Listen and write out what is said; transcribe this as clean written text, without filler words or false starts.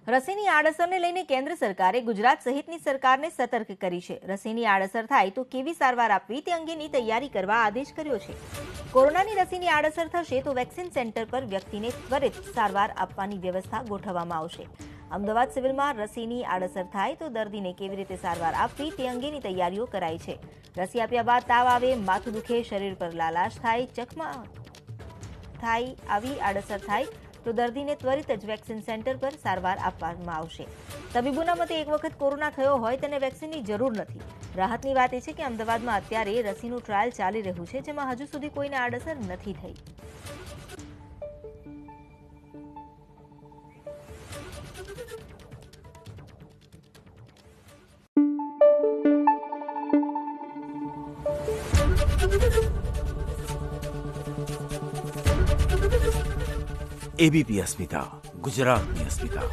રસીની આડઅસરને લઈને કેન્દ્ર સરકારે ગુજરાત સહિતની સરકારને સતર્ક કરી છે। રસીની આડઅસર થાય તો કેવી સારવાર આપવી તે અંગેની તૈયારી કરવા આદેશ કર્યો છે। કોરોનાની રસીની આડઅસર થશે તો વેક્સિન સેન્ટર પર વ્યક્તિને ત્વરિત સારવાર આપવાની વ્યવસ્થા ગોઠવવામાં આવશે। અમદાવાદ સિવિલમાં રસીની આડઅસર થાય તો દર્દીને કેવી રીતે સારવાર આપવી તે અંગેની તૈયારીઓ કરાઈ છે। રસી આપ્યા બાદ તાવ આવે, માથું દુખે, શરીર પર લાલાશ થાય, ચકમા થાય, આવી આડઅસર થાય તો દર્દીને ત્વરિત જ વેક્સિન સેન્ટર પર સારવાર આપવામાં આવશે। તબીબોના મતે એક વખત કોરોના થયો હોય તેને વેક્સિનની જરૂર નથી। રાહતની વાત એ છે કે અમદાવાદમાં અત્યારે રસીનું ટ્રાયલ ચાલી રહ્યું છે, જેમાં હજુ સુધી કોઈને આડઅસર નથી થઈ। એબીપી અસ્મિતા, ગુજરાતની અસ્મિતા।